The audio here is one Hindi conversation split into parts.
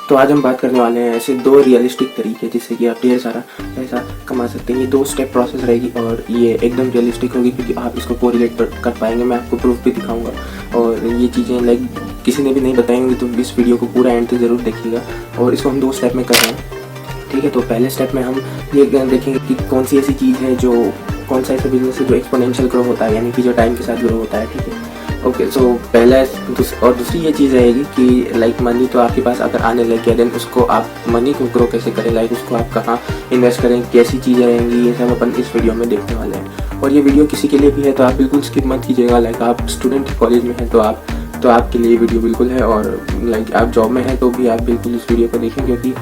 तो आज हम बात करने वाले हैं ऐसे 2 रियलिस्टिक तरीके जिससे कि आप ढेर सारा पैसा कमा सकते हैं। ये 2 स्टेप प्रोसेस रहेगी और ये एकदम रियलिस्टिक होगी क्योंकि आप इसको कोरिलेट कर पाएंगे। मैं आपको प्रूफ भी दिखाऊंगा और ये चीज़ें लाइक किसी ने भी नहीं बताई होंगी, तो इस वीडियो को पूरा एंड तक ज़रूर देखिएगा। और इसको हम 2 स्टेप में कर रहे हैं, ठीक है। तो पहले स्टेप में हम ये देखेंगे कि कौन सी ऐसी चीज़ है जो कौन सा ऐसा बिजनेस है जो एक्सपोनेंशियल ग्रो होता है, यानी कि जो टाइम के साथ ग्रो होता है, ठीक है। ओके, सो पहला और दूसरी ये चीज़ रहेगी कि लाइक मनी तो आपके पास अगर आने लग गया, देन उसको आप मनी को ग्रो कैसे करें, लाइक उसको आप कहाँ इन्वेस्ट करें, कैसी चीज़ें रहेंगी, ये सब अपन इस वीडियो में देखने वाले हैं। और ये वीडियो किसी के लिए भी है तो आप बिल्कुल स्किप मत कीजिएगा। लाइक आप स्टूडेंट कॉलेज में हैं तो आपके लिए वीडियो बिल्कुल है, और लाइक आप जॉब में हैं तो भी आप बिल्कुल इस वीडियो को देखें, क्योंकि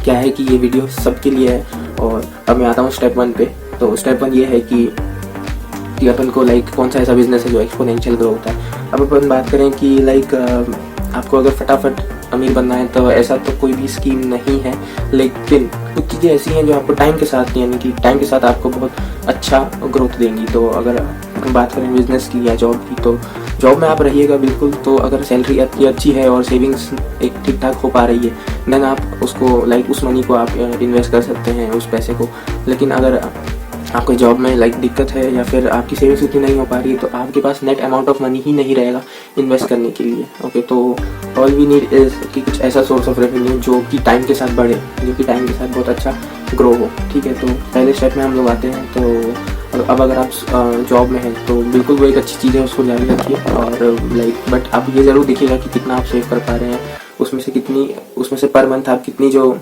क्या है कि ये वीडियो सबके लिए है। और अब मैं आता हूँ स्टेप 1 पे। तो स्टेप 1 ये है कि अपन को लाइक कौन सा ऐसा बिजनेस है जो एक्सपोनेंशियल ग्रो होता है। अब अपन बात करें कि लाइक आपको अगर फटाफट अमीर बनना है तो ऐसा तो कोई भी स्कीम नहीं है, लेकिन कुछ चीज़ें ऐसी हैं जो आपको टाइम के साथ, यानी कि टाइम के साथ आपको बहुत अच्छा ग्रोथ देंगी। तो अगर हम बात करें बिजनेस की या जॉब की, तो जॉब में आप रहिएगा बिल्कुल, तो अगर सैलरी अच्छी है और सेविंग्स एक ठीक ठाक हो पा रही है, देन आप उसको लाइक उस मनी को आप इन्वेस्ट कर सकते हैं, उस पैसे को। लेकिन अगर आपको जॉब में लाइक दिक्कत है या फिर आपकी सेविंग्स उतनी नहीं हो पा रही है, तो आपके पास नेट अमाउंट ऑफ मनी ही नहीं रहेगा इन्वेस्ट करने के लिए। ओके, तो ऑल वी नीड इज़ कि कुछ ऐसा सोर्स ऑफ रेवेन्यू जो कि टाइम के साथ बढ़े, जो कि टाइम के साथ बहुत अच्छा ग्रो हो, ठीक है। तो पहले स्टेप में हम लोग आते हैं। तो अब अगर आप जॉब में हैं तो बिल्कुल वो एक अच्छी चीज़ है, उसको जारी रखिए। और लाइक बट आप ये ज़रूर देखिएगा कि कितना आप सेव कर पा रहे हैं, उसमें से पर मंथ आप कितनी जो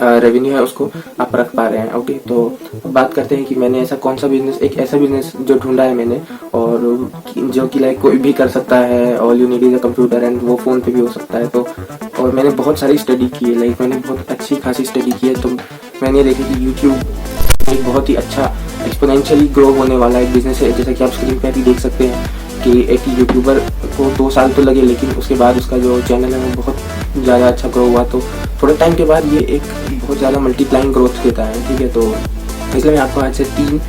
रेवेन्यू है उसको आप रख पा रहे हैं। ओके, तो बात करते हैं कि मैंने ऐसा कौन सा बिजनेस, एक ऐसा बिजनेस जो ढूंढा है मैंने, और जो कि लाइक कोई भी कर सकता है। All you need is a computer, and वो फ़ोन पे भी हो सकता है। तो और मैंने बहुत सारी स्टडी की है, लाइक मैंने बहुत अच्छी खासी स्टडी की है। तो मैंने देखी कि यूट्यूब एक बहुत ही अच्छा एक्सपोनेंशियली ग्रो होने वाला एक बिजनेस है। जैसा कि आप स्क्रीन पर भी देख सकते हैं कि एक यूट्यूबर को 2 साल तो लगे, लेकिन उसके बाद उसका जो चैनल है वो बहुत ज़्यादा अच्छा ग्रो हुआ। तो थोड़े टाइम के बाद ये एक बहुत ज़्यादा मल्टीप्लाइंग ग्रोथ देता है, ठीक है। तो इसलिए मैं आपको आज से 3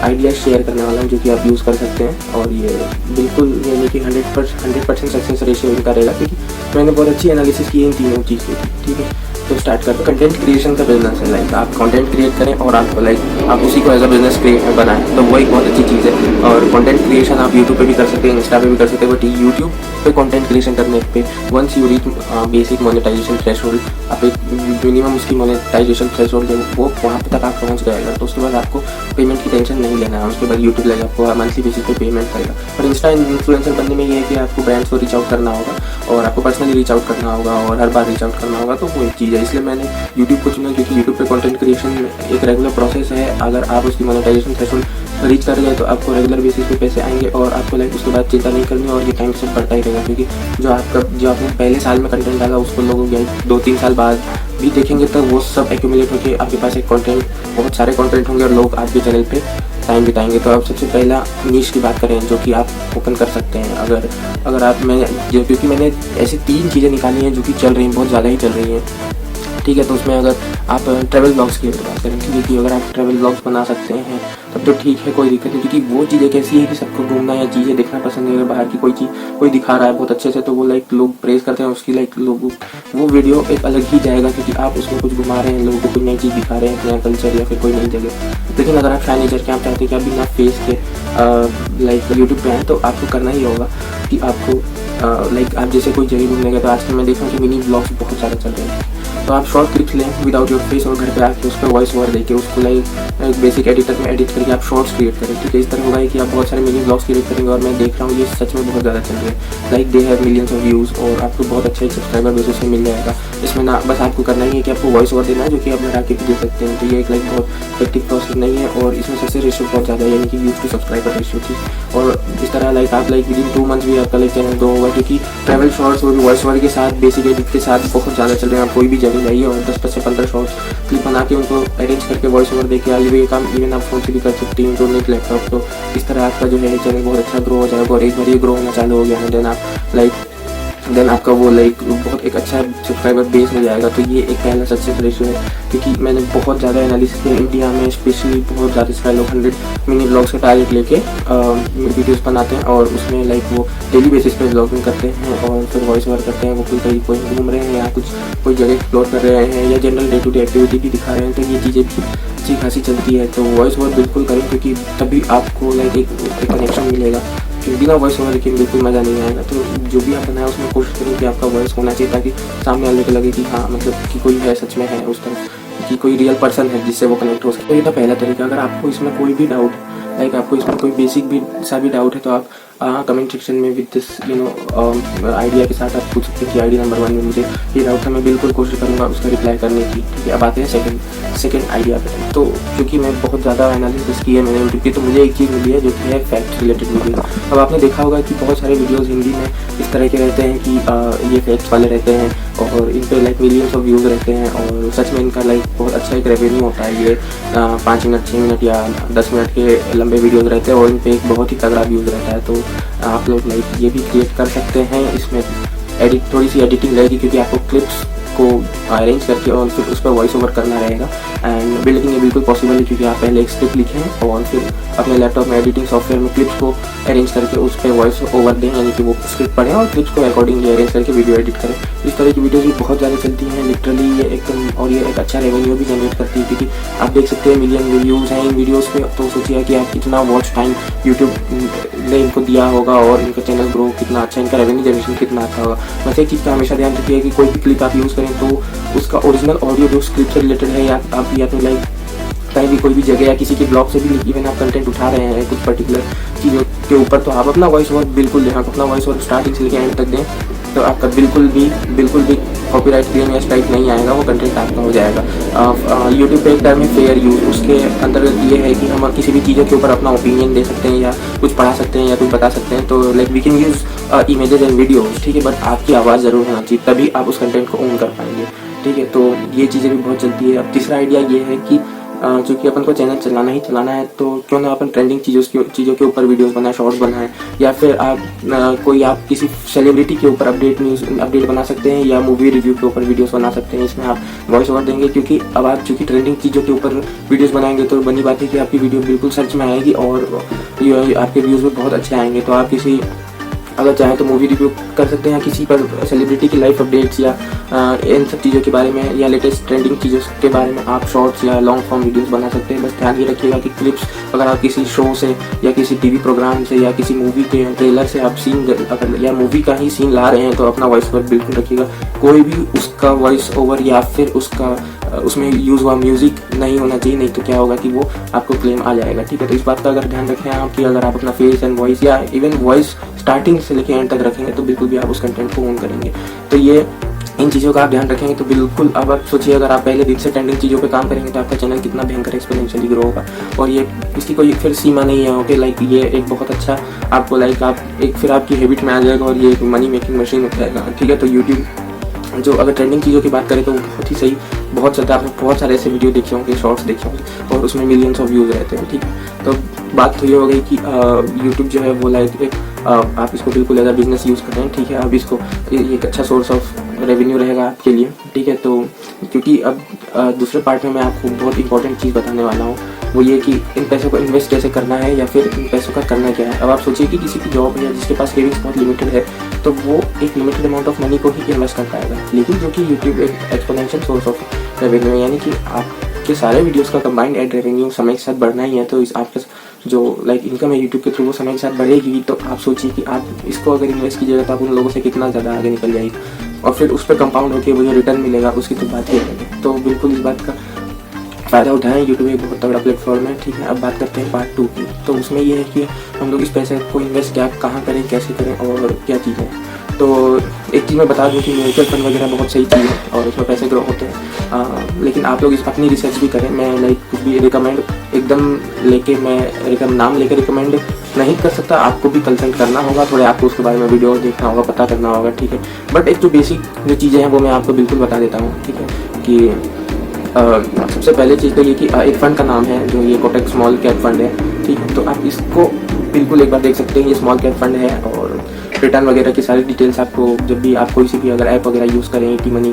आइडियाज़ शेयर करने वाला हूँ जो कि आप यूज़ कर सकते हैं। और ये बिल्कुल यानी कि 100% सक्सेस रेशियो इनका रहेगा, क्योंकि मैंने बहुत अच्छी एनालिसिस की है इन तीनों चीज़ों की, ठीक है। तो स्टार्ट करते हैं। कंटेंट क्रिएशन का बिजनेस है, लाइक आप कंटेंट क्रिएट करें और आप उसी को एज अ बिजनेस बनाएं, तो वो एक बहुत अच्छी चीज़ है। और कंटेंट क्रिएशन आप यूट्यूब पे भी कर सकते हैं, इंस्टा पे भी कर सकते हैं। बट यूट्यूब पे कंटेंट क्रिएशन करने पे once you reach basic monetization threshold, आप एक मिनिमम उसकी मोनेटाइजेशन थ्रेशोल्ड है वो वहाँ पे तक आप पहुँच गएगा, तो उसके बाद आपको पेमेंट की टेंशन नहीं लेना है। उसके बाद यूट्यूब लाइक आपको मंथली बेसिस पे पेमेंट करेगा। और इंस्टा इन्फ्लुएंसर बनने में ये है कि आपको ब्रांड्स को रीच आउट करना होगा और आपको पर्सनली रीच आउट करना होगा और हर बार रीच आउट करना होगा, तो वो एक चीज़ है। इसलिए मैंने यूट्यूब को चुना, क्योंकि यूट्यूब पे कंटेंट क्रिएशन एक रेगुलर प्रोसेस है। अगर आप उसकी मोनेटाइजेशन थ्रेशोल्ड रीच कर गए तो आपको रेगुलर बेसिस पे पैसे आएंगे और आपको लाइक उसके बाद चिंता नहीं करनी, और ये टाइम से बढ़ता ही रहेगा। क्योंकि जो आपने पहले साल में कंटेंट डाला उसको लोग 2-3 साल बाद भी देखेंगे, तो वो सब एक्यूमुलेट होकर आपके पास एक कंटेंट, बहुत सारे कंटेंट होंगे और लोग आपके चैनल पे टाइम बिताएंगे। तो अब सबसे पहला नीश की बात करें जो कि आप ओपन कर सकते हैं। अगर आप क्योंकि मैंने ऐसी 3 चीज़ें निकाली हैं जो कि चल रही हैं, बहुत ज़्यादा ही चल रही हैं, ठीक है। तो उसमें अगर आप ट्रैवल ब्लॉग्स की बात करें, क्योंकि अगर आप ट्रैवल ब्लॉग्स बना सकते हैं तब तो ठीक है, कोई दिक्कत नहीं। क्योंकि वो चीज़ें कैसी है कि सबको घूमना या चीज़ें देखना पसंद है। अगर बाहर की कोई चीज़ कोई दिखा रहा है बहुत अच्छे से, तो वो लाइक लोग प्रेज करते हैं उसकी, लाइक लोग वो वीडियो एक अलग ही जाएगा, क्योंकि आप उसमें कुछ घुमा रहे हैं, लोगों को कोई नई चीज़ दिखा रहे हैं, नया कल्चर या फिर कोई नई जगह। लेकिन अगर आप शाय नेचर के आप चाहते हैं कि आप बिना फेस के लाइक यूट्यूब पे आए, तो आपको करना ही होगा कि आपको लाइक आप जैसे कोई जगह घूमने गए, तो आजकल मैं देख रहा हूँ कि मिनी ब्लॉग्स बहुत सारे चल रहे हैं। तो आप शॉर्ट क्लिप्स लें विदाउट योर फेस और घर पे आके उस पर वॉइस ओवर देके उसको लाइक बेसिक एडिटर में एडिट करके आप शॉर्ट्स क्रिएट करें, ठीक है। इस तरह होगा कि आप बहुत सारे मिनी ब्लॉग्स क्रिएट करेंगे। और मैं देख रहा हूँ ये सच में बहुत ज़्यादा चल रहे हैं, like they have millions of views, और आपको बहुत अच्छा एक सब्सक्राइबर बेसिस से मिल जाएगा। इसमें ना बस आपको करना ही है कि आपको वॉइस ओवर देना है, जो कि आप घर आके भी दे सकते हैं। तो ये एक लाइक बहुत हेक्टिक प्रोसेस नहीं है, और इसमें सक्सेस रेशियो बहुत ज़्यादा है, यानी कि व्यूज़ टू सब्सक्राइबर रेशियो की। और इस तरह लाइक आप लाइक विदिन 2 मंथ्स भी आपका लाइक चैनल ग्रो होगा, क्योंकि ट्रैवल शॉर्ट्स और वॉइस ओवर के साथ बेसिक एडिट के साथ बहुत ज़्यादा चल रहे हैं। आप कोई भी जगह जाइए और 10 से 15 शॉर्ट्स क्लिप बना के उनको अरेंज करके वॉइस ओवर देके आइए। ये काम इवन आप फोन से भी कर सकते हैं, इंटरनेट, लैपटॉप। तो इस तरह आपका जो है चैनल बहुत अच्छा ग्रो हो जाएगा। और एक बार ये ग्रो होना चालू हो गया है, देन आप लाइक देन आपका वो लाइक बहुत एक अच्छा सब्सक्राइबर बेस हो जाएगा। तो ये एक पहला सक्सेस रेशियो है, क्योंकि मैंने बहुत ज़्यादा एनालिसिस किया इंडिया में, स्पेशली बहुत ज़्यादा सारे लोग 100 मिनी ब्लॉग्स का टारगेट लेके वीडियोस बनाते हैं और उसमें लाइक वो डेली बेसिस पे ब्लॉगिंग करते हैं और फिर वॉइस ओवर करते हैं। वो कोई घूम रहे हैं या कोई जगह एक्सप्लोर कर रहे हैं या general day to day activity भी दिखा रहे हैं, तो ये चीज़ें भी अच्छी खासी चलती है। तो वॉइस ओवर बिल्कुल करें, क्योंकि तभी आपको लाइक एक कनेक्शन मिलेगा। बिना वॉइस ओवर के बिल्कुल मज़ा नहीं आएगा। तो जो भी आप बनाए उसमें कोशिश करें कि आपका वॉइस होना चाहिए, ताकि सामने वाले को लगे कि हाँ मतलब कि कोई है, सच में है उस तरह कि कोई रियल पर्सन है जिससे वो कनेक्ट हो सकता है। ये था पहला तरीका। अगर आपको इसमें कोई भी डाउट लाइक आपको इसमें कोई बेसिक भी सा भी डाउट है तो आप कमेंट सेक्शन में विद दिस आइडिया के साथ आप पूछ सकते हैं कि आइडिया नंबर 1 में मुझे ये डाउट था, मैं बिल्कुल कोशिश करूँगा उसका रिप्लाई करने की। ठीक है, अब आते हैं सेकंड आइडिया पे। तो क्योंकि मैं बहुत ज़्यादा एनालिसिस की है मैंने यूट्यूब की, तो मुझे एक चीज़ मिली है जो कि है फैक्ट रिलेटेड वीडियो। अब आपने देखा होगा कि बहुत सारे वीडियोज़ हिंदी में इस तरह के रहते हैं कि ये फैक्ट्स वाले रहते हैं और इन पर लाइक मिलियंस ऑफ व्यूज़ रहते हैं और सच में इनका लाइक बहुत अच्छा एक रेवेन्यू होता है। ये 5 मिनट 6 मिनट या 10 मिनट के लंबे वीडियोज़ रहते हैं और इन पर एक बहुत ही तगड़ा व्यूज़ रहता है। तो आप लोग लाइक ये भी क्रिएट कर सकते हैं। इसमें थोड़ी सी एडिटिंग रहेगी, क्योंकि आपको क्लिप्स को अरेंज करके और फिर उस पर वॉइस ओवर करना रहेगा। एंड बिल्डिंग ये बिल्कुल पॉसिबल है, क्योंकि आप पहले एक स्क्रिप्ट लिखें और फिर अपने लैपटॉप में एडिटिंग सॉफ्टवेयर में क्लिप्स को अरेंज करके उस पर वॉइस ओवर दें, यानी कि वो स्क्रिप्ट पढ़ें और क्लिप्स को अकॉर्डिंगली अरेंज करके वीडियो एडिट करें। इस तरह की वीडियोज़ भी बहुत ज़्यादा चलती हैं लिटरली ये एकदम, और ये एक अच्छा रेवेन्यू भी जनरेट करती है, क्योंकि आप देख सकते हैं मिलियन व्यूज़ हैं इन वीडियोज़ पे। तो सोचिए कि आप कितना वॉच टाइम यूट्यूब ने इनको दिया होगा और इनका चैनल ग्रो कितना अच्छा, इनका रेवेन्यू जनरेशन कितना अच्छा होगा। बस एक चीज़ का हमेशा ध्यान रखिए कि कोई भी क्लिप आप यूज़ करें तो उसका ओरिजिनल ऑडियो जो स्क्रिप्ट से रिलेटेड है, या आप या तो लाइक कहीं भी कोई भी जगह या किसी के ब्लॉग से भी इवन आप कंटेंट उठा रहे हैं कुछ पर्टिकुलर चीज़ों के ऊपर, तो आप अपना वॉइस ओवर बिल्कुल दें। आप अपना वॉइस ओवर स्टार्टिंग से लेकर एंड तक दें, तो आपका बिल्कुल भी कॉपीराइट क्लेम या स्ट्राइक नहीं आएगा, वो कंटेंट आपका हो जाएगा। यूट्यूब पे एक टर्म है फेयर यूज़, उसके अंतर्गत ये है कि हम किसी भी चीज़ों के ऊपर अपना ओपिनियन दे सकते हैं या कुछ पढ़ा सकते हैं या कुछ बता सकते हैं। तो like we can use images and videos, ठीक है, बट आपकी आवाज़ ज़रूर होना चाहिए, तभी आप उस कंटेंट को ओन कर पाएंगे। ठीक है, तो ये चीज़ें भी बहुत चलती है। अब तीसरा आइडिया ये है कि चूँकि अपन को चैनल चलाना है तो क्यों ना अपन ट्रेंडिंग चीज़ों के ऊपर वीडियोस बनाए, शॉर्ट्स बनाएं, या फिर आप किसी सेलिब्रिटी के ऊपर अपडेट बना सकते हैं या मूवी रिव्यू के ऊपर वीडियोस बना सकते हैं। इसमें आप वॉइस ओवर देंगे, क्योंकि अब आप चूँकि ट्रेंडिंग चीज़ों के ऊपर वीडियोस बनाएंगे तो बनी बात है कि आपकी वीडियो बिल्कुल सर्च में आएगी और आपके व्यूज़ भी बहुत अच्छे आएंगे। तो आप अगर चाहें तो मूवी रिव्यू कर सकते हैं, किसी पर सेलिब्रिटी की लाइफ अपडेट्स या इन सब चीज़ों के बारे में या लेटेस्ट ट्रेंडिंग चीज़ों के बारे में आप शॉर्ट्स या लॉन्ग फॉर्म वीडियोस बना सकते हैं। बस ध्यान ये रखिएगा कि क्लिप्स अगर आप किसी शो से या किसी टीवी प्रोग्राम से या किसी मूवी के ट्रेलर से आप अगर या मूवी का ही सीन ला रहे हैं तो अपना वॉइस ओवर बिल्कुल रखिएगा। कोई भी उसका वॉइस ओवर या फिर उसमें यूज़ हुआ म्यूज़िक नहीं होना चाहिए, नहीं तो क्या होगा कि वो आपको क्लेम आ जाएगा। ठीक है, तो इस बात का अगर ध्यान रखें आप कि अगर आप अपना फेस एंड वॉइस या इवन वॉइस स्टार्टिंग से लेकर एंड तक रखेंगे तो बिल्कुल भी आप उस कंटेंट को ओन करेंगे। तो ये इन चीज़ों का आप ध्यान रखेंगे तो बिल्कुल। अब आप सोचिए अगर आप पहले दिन से ट्रेंडिंग चीज़ों पे काम करेंगे तो आपका चैनल कितना भयंकर एक्सपोनेंशियली ग्रो होगा। और ये इसकी कोई फिर सीमा नहीं है। ओके, लाइक ये एक बहुत अच्छा आपको लाइक आप एक फिर आपकी हैबिट में आ जाएगा और ये एक मनी मेकिंग मशीन हो जाएगा। ठीक है, तो यूट्यूब जो अगर ट्रेंडिंग चीज़ों की बात करें तो बहुत ही सही, बहुत ज़्यादा आपने बहुत सारे ऐसे वीडियो देखे होंगे, शॉर्ट्स देखे होंगे और उसमें मिलियंस ऑफ व्यूज़ रहते हैं। ठीक है, तो बात तो ये हो गई कि यूट्यूब जो है वो लाइक एक आप इसको बिल्कुल एज अ बिजनेस यूज़ कर रहे हैं। ठीक है, अब इसको एक अच्छा सोर्स ऑफ रेवेन्यू रहेगा आपके लिए। ठीक है, तो क्योंकि अब दूसरे पार्ट में मैं आपको बहुत इंपॉर्टेंट चीज़ बताने वाला हूँ, वो ये कि इन पैसों को इन्वेस्ट कैसे करना है या फिर इन पैसों का करना क्या है। अब आप सोचिए कि किसी की जॉब है जिसके पास सेविंग्स बहुत लिमिटेड है तो वो एक लिमिटेड अमाउंट ऑफ मनी को ही इन्वेस्ट कर पाएगा। लेकिन जो कि यूट्यूब एक एक्सपोनेंशियल सोर्स ऑफ रेवेन्यू है, यानी कि आपके सारे वीडियोज़ का कंबाइंड एड रेवेन्यू समय के साथ बढ़ना ही है। तो इस आपके जो लाइक इनकम है यूट्यूब के थ्रू वो समय के साथ बढ़ेगी। तो आप सोचिए कि आप इसको अगर इन्वेस्ट कीजिएगा तो आप उन लोगों से कितना ज़्यादा आगे निकल जाएगी और फिर उस पर कंपाउंड होकर वो जो रिटर्न मिलेगा उसकी तो बात ही है। तो बिल्कुल इस बात का फ़ायदा उठाएं, यूट्यूब एक बहुत तगड़ा प्लेटफॉर्म है। ठीक है, अब बात करते हैं पार्ट 2 की। तो उसमें ये है कि हम लोग इस पैसे को इन्वेस्ट कहाँ करें, कैसे करें और क्या चीज़ें। तो एक चीज़ मैं बता दूं कि म्यूचुअल फंड वगैरह बहुत सही चीज़ है और उसमें पैसे ग्रो होते हैं, लेकिन आप लोग अपनी रिसर्च भी करें। मैं लाइक कुछ भी रिकमेंड एकदम लेके मैं नाम लेकर रिकमेंड नहीं कर सकता, आपको भी कंसल्ट करना होगा, थोड़े आपको उसके बारे में वीडियो देखना होगा, पता करना होगा। ठीक है, बट एक जो बेसिक जो चीज़ें हैं वो मैं आपको बिल्कुल बता देता हूँ। ठीक है, कि सबसे पहले चीज़ तो ये कि एक फ़ंड का नाम है जो ये कोटक स्मॉल कैप फंड है। ठीक है, तो आप इसको बिल्कुल एक बार देख सकते हैं, ये स्मॉल कैप फंड है और रिटर्न वगैरह की सारी डिटेल्स आपको जब भी आप कोई सी भी अगर ऐप वगैरह यूज़ करें टी मनी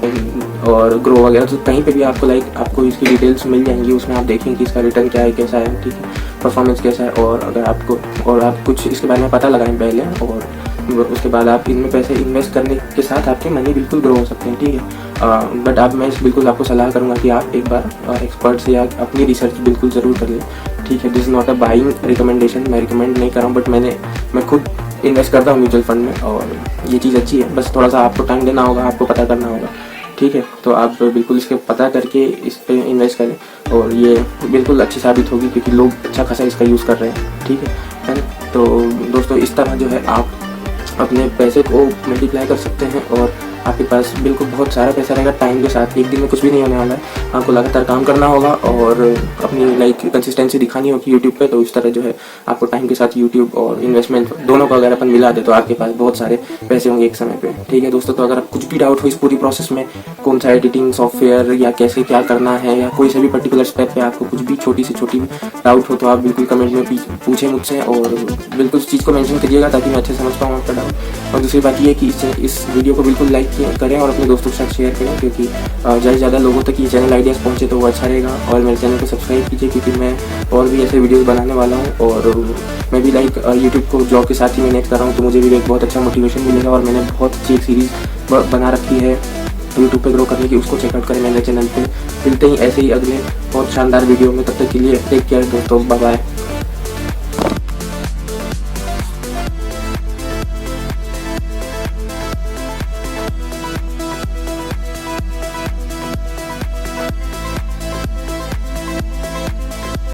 और ग्रो वगैरह, तो कहीं पे भी आपको आपको इसकी डिटेल्स मिल जाएंगी। उसमें आप देखेंगे कि इसका रिटर्न क्या है, कैसा है, ठीक है, परफॉर्मेंस कैसा है। और अगर आपको और आप कुछ इसके बारे में पता लगाएं पहले, और उसके बाद आप इनमें पैसे इन्वेस्ट करने के साथ आपके मनी बिल्कुल ग्रो हो सकते हैं, ठीक है। बट अब मैं बिल्कुल आपको सलाह करूँगा कि आप एक बार एक्सपर्ट से या अपनी रिसर्च बिल्कुल ज़रूर कर लें, ठीक है। This is not a buying recommendation, मैं रिकमेंड नहीं कर रहा हूँ, बट मैं खुद इन्वेस्ट करता हूँ म्यूचुअल फंड में, और ये चीज़ अच्छी है। बस थोड़ा सा आपको टाइम देना होगा, आपको पता करना होगा, ठीक है। तो आप बिल्कुल इसके पता करके इस पर इन्वेस्ट करें, और ये बिल्कुल अच्छी साबित होगी क्योंकि लोग अच्छा खासा इसका यूज़ कर रहे हैं, ठीक है ना। तो दोस्तों इस तरह जो है आप अपने पैसे को मल्टीप्लाई कर सकते हैं, और आपके पास बिल्कुल बहुत सारा पैसा रहेगा टाइम के साथ। एक दिन में कुछ भी नहीं होने वाला है, आपको लगातार काम करना होगा और अपनी कंसिस्टेंसी दिखानी होगी यूट्यूब पे। तो इस तरह जो है आपको टाइम के साथ यूट्यूब और इन्वेस्टमेंट दोनों को अगर अपन मिला दे तो आपके पास बहुत सारे पैसे होंगे एक समय पे, ठीक है दोस्तों। तो अगर आप कुछ भी डाउट हो इस पूरी प्रोसेस में, कौन सा एडिटिंग सॉफ्टवेयर या कैसे क्या करना है, या कोई सा भी पर्टिकुलर स्टेप पे आपको कुछ भी छोटी से छोटी डाउट हो, तो आप बिल्कुल कमेंट में पूछें मुझसे, और बिल्कुल उस चीज़ को मेंशन करिएगा ताकि मैं अच्छे समझ पाऊँ आपका डाउट। और दूसरी बात ये कि इस वीडियो को बिल्कुल लाइक करें और अपने दोस्तों के साथ शेयर करें, क्योंकि ज़्यादा से ज़्यादा लोगों तक ये चैनल आइडियाज़ पहुँचे तो वो अच्छा रहेगा। और मेरे चैनल को सब्सक्राइब कीजिए, क्योंकि मैं और भी ऐसे वीडियोस बनाने वाला हूँ, और मैं भी यूट्यूब को जॉब के साथ ही मैनेज कर रहा हूँ, तो मुझे भी एक बहुत अच्छा मोटिवेशन मिलेगा। और मैंने बहुत अच्छी एक सीरीज़ बना रखी है यूट्यूब पे ग्रो करने की, उसको चेकआउट करें मेरे चैनल पे। मिलते ही ऐसे ही अगले बहुत शानदार वीडियो में, तब तक के लिए टेक केयर दोस्तों, बाय बाय।